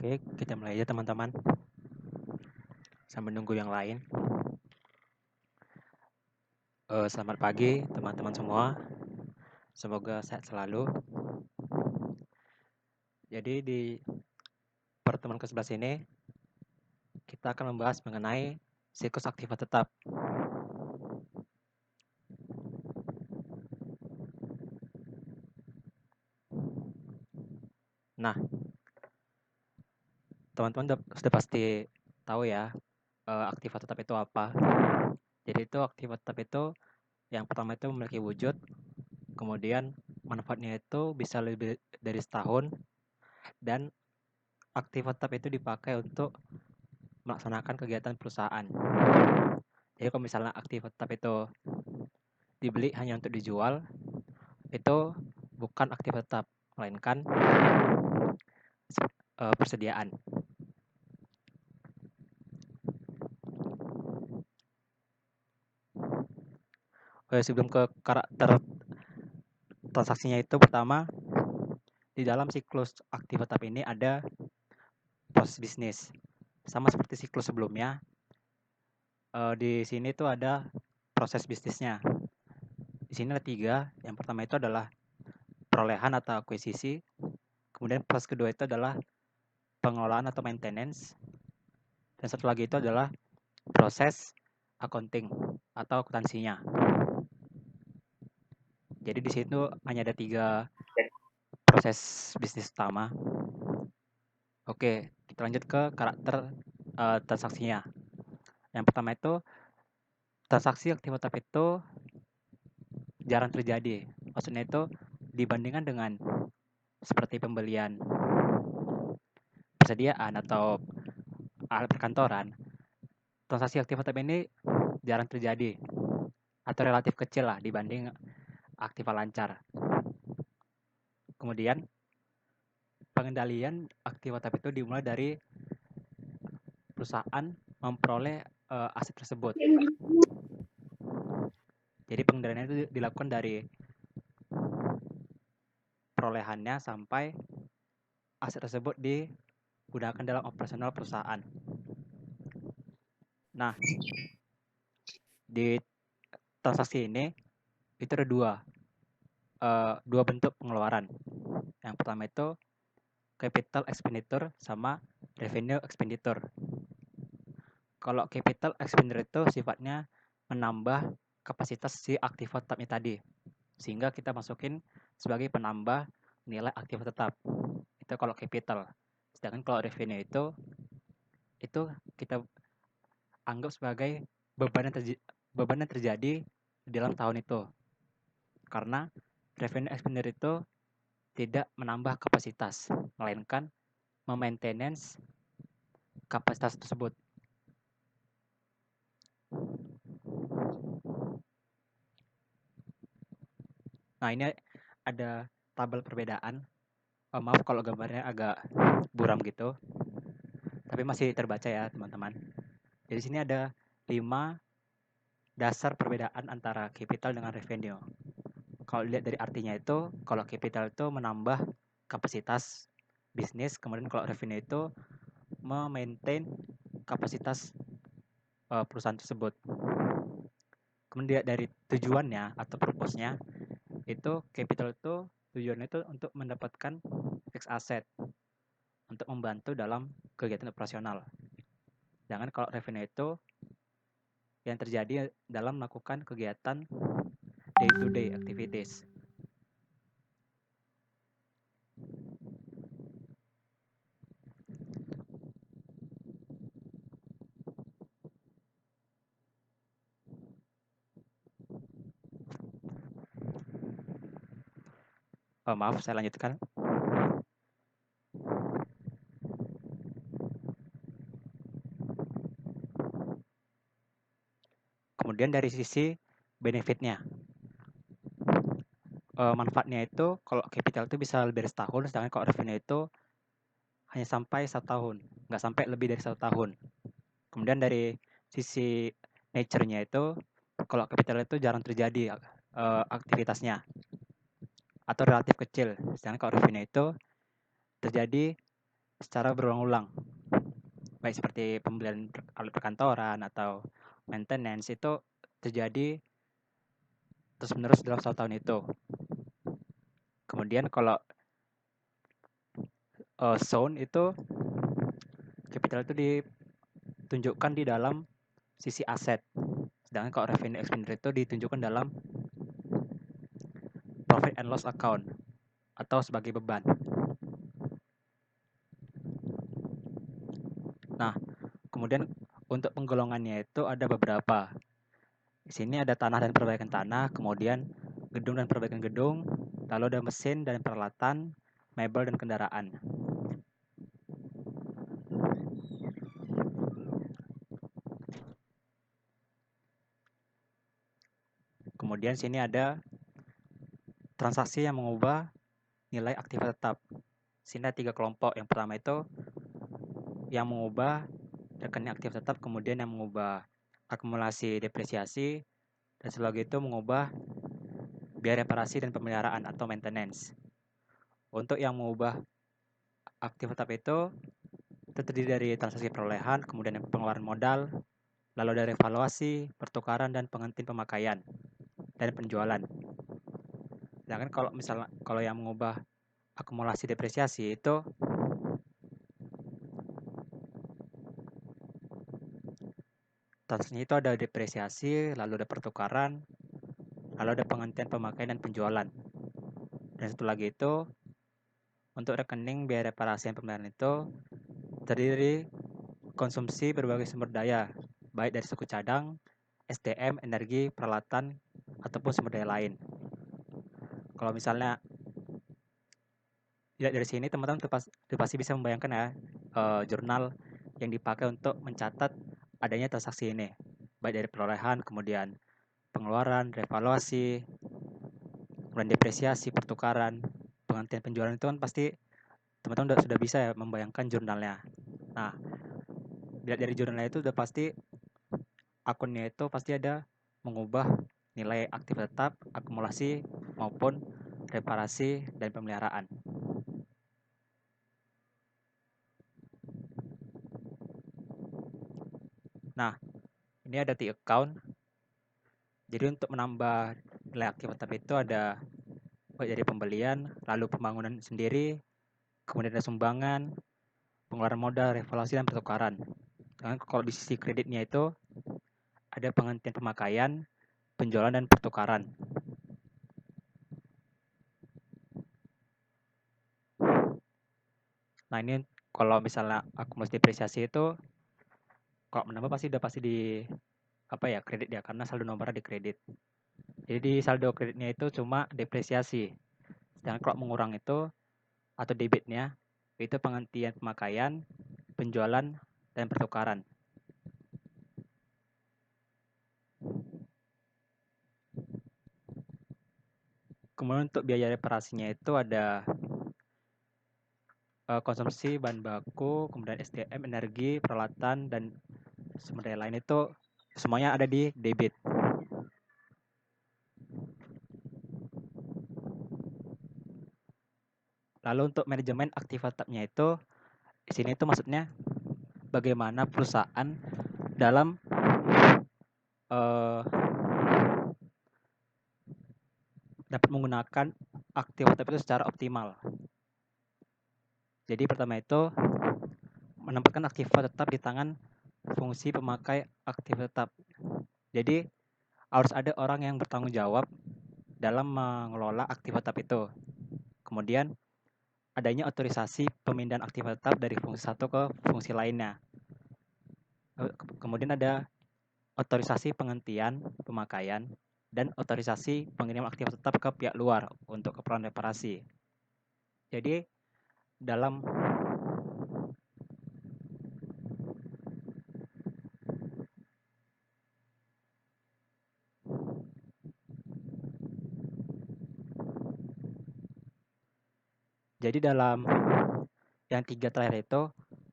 Oke, kita mulai aja teman-teman. Sambil nunggu yang lain. Selamat pagi teman-teman semua. Semoga sehat selalu. Jadi di pertemuan ke-11 ini kita akan membahas mengenai siklus aktiva tetap. Nah, teman-teman sudah pasti tahu ya aktiva tetap itu apa. Jadi itu aktiva tetap itu yang pertama itu memiliki wujud, kemudian manfaatnya itu bisa lebih dari setahun, dan aktiva tetap itu dipakai untuk melaksanakan kegiatan perusahaan. Jadi kalau misalnya aktiva tetap itu dibeli hanya untuk dijual, itu bukan aktiva tetap, melainkan persediaan. Sebelum ke karakter transaksinya itu, pertama di dalam siklus aktiva tetap ini ada proses bisnis. Sama seperti siklus sebelumnya, di sini tuh ada proses bisnisnya. Di sini ada 3. Yang pertama itu adalah perolehan atau akuisisi. Kemudian proses kedua itu adalah pengelolaan atau maintenance. Dan satu lagi itu adalah proses accounting atau akuntansinya. Jadi di situ hanya ada 3 proses bisnis utama. Oke, kita lanjut ke karakter transaksinya. Yang pertama itu transaksi aktiva tetap itu jarang terjadi. Maksudnya itu dibandingkan dengan seperti pembelian persediaan atau alat perkantoran, transaksi aktiva tetap ini jarang terjadi atau relatif kecil lah dibanding aktiva lancar. Kemudian pengendalian aktiva tetap itu dimulai dari perusahaan memperoleh aset tersebut. Jadi pengendalian itu dilakukan dari perolehannya sampai aset tersebut digunakan dalam operasional perusahaan. Nah, di transaksi ini itu ada dua bentuk pengeluaran. Yang pertama itu capital expenditure sama revenue expenditure. Kalau capital expenditure itu sifatnya menambah kapasitas si aktiva tetapnya tadi, sehingga kita masukin sebagai penambah nilai aktiva tetap. Itu kalau capital. Sedangkan kalau revenue itu kita anggap sebagai beban yang terjadi di dalam tahun itu. Karena revenue expenditure itu tidak menambah kapasitas, melainkan memaintenance kapasitas tersebut. Nah, ini ada tabel perbedaan. Maaf kalau gambarnya agak buram gitu, tapi masih terbaca ya teman-teman. Jadi sini ada 5 dasar perbedaan antara capital dengan revenue. Kalau dilihat dari artinya itu, kalau capital itu menambah kapasitas bisnis, kemudian kalau revenue itu memaintain kapasitas perusahaan tersebut. Kemudian dari tujuannya atau purpose-nya, itu capital itu tujuannya itu untuk mendapatkan fixed asset, untuk membantu dalam kegiatan operasional. Sedangkan kalau revenue itu yang terjadi dalam melakukan kegiatan day-to-day activities. Maaf, saya lanjutkan. Kemudian dari sisi benefitnya, manfaatnya itu kalau capital itu bisa lebih dari setahun, sedangkan kalau revenue itu hanya sampai 1 tahun, nggak sampai lebih dari 1 tahun. Kemudian dari sisi nature-nya itu, kalau capital itu jarang terjadi aktivitasnya atau relatif kecil, sedangkan kalau revenue itu terjadi secara berulang-ulang. Baik seperti pembelian alat perkantoran atau maintenance itu terjadi terus-menerus dalam 1 tahun itu. Kemudian kalau zone itu capital itu ditunjukkan di dalam sisi aset. Sedangkan kalau revenue expenditure itu ditunjukkan dalam profit and loss account atau sebagai beban. Nah, kemudian untuk penggolongannya itu ada beberapa. Di sini ada tanah dan perbaikan tanah, kemudian gedung dan perbaikan gedung, lalu ada mesin dan peralatan, mebel dan kendaraan. Kemudian sini ada transaksi yang mengubah nilai aktiva tetap. Sini ada 3 kelompok. Yang pertama itu yang mengubah rekening aktif tetap, kemudian yang mengubah akumulasi depresiasi, dan setelah itu mengubah biaya reparasi dan pemeliharaan atau maintenance. Untuk yang mengubah aktif tetap itu terdiri dari transaksi perolehan, kemudian pengeluaran modal, lalu ada evaluasi, pertukaran, dan penghentian pemakaian, dan penjualan. Sedangkan kalau yang mengubah akumulasi depresiasi itu transaksinya itu ada depresiasi, lalu ada pertukaran, lalu ada penghentian pemakaian dan penjualan. Dan satu lagi itu untuk rekening biaya reparasi dan pemeliharaan itu terdiri konsumsi berbagai sumber daya, baik dari suku cadang, SDM, energi, peralatan, ataupun sumber daya lain. Kalau misalnya lihat dari sini, teman-teman pasti bisa membayangkan ya jurnal yang dipakai untuk mencatat adanya transaksi ini, baik dari perolehan, kemudian pengeluaran, revaluasi, kemudian depresiasi, pertukaran, penghentian penjualan itu kan pasti teman-teman sudah bisa ya membayangkan jurnalnya. Nah, lihat dari jurnalnya itu udah pasti akunnya itu pasti ada mengubah nilai aktif tetap, akumulasi, maupun reparasi dan pemeliharaan. Nah, ini ada di account. Jadi untuk menambah nilai aktif tetap itu ada dari pembelian, lalu pembangunan sendiri, kemudian ada sumbangan, pengeluaran modal, revaluasi, dan pertukaran. Dan kalau di sisi kreditnya itu ada penghentian pemakaian, penjualan, dan pertukaran. Nah, ini kalau misalnya akumulasi depresiasi itu kalau menambah pasti udah pasti di kredit ya, karena saldo nomornya di kredit. Jadi di saldo kreditnya itu cuma depresiasi. Sedangkan kalau mengurang itu atau debitnya itu penghentian pemakaian, penjualan, dan pertukaran. Kemudian untuk biaya reparasinya itu ada konsumsi bahan baku, kemudian SDM, energi, peralatan, dan sumber daya lain itu semuanya ada di debit. Lalu untuk manajemen aktif tetapnya itu di sini itu maksudnya bagaimana perusahaan dalam dapat menggunakan aktif tetap itu secara optimal. Jadi pertama itu menempatkan aktif tetap di tangan fungsi pemakai aktif tetap. Jadi harus ada orang yang bertanggung jawab dalam mengelola aktif tetap itu. Kemudian adanya otorisasi pemindahan aktif tetap dari fungsi satu ke fungsi lainnya. Kemudian ada otorisasi penghentian pemakaian dan otorisasi pengiriman aktif tetap ke pihak luar untuk keperluan reparasi. Jadi dalam yang 3 terakhir itu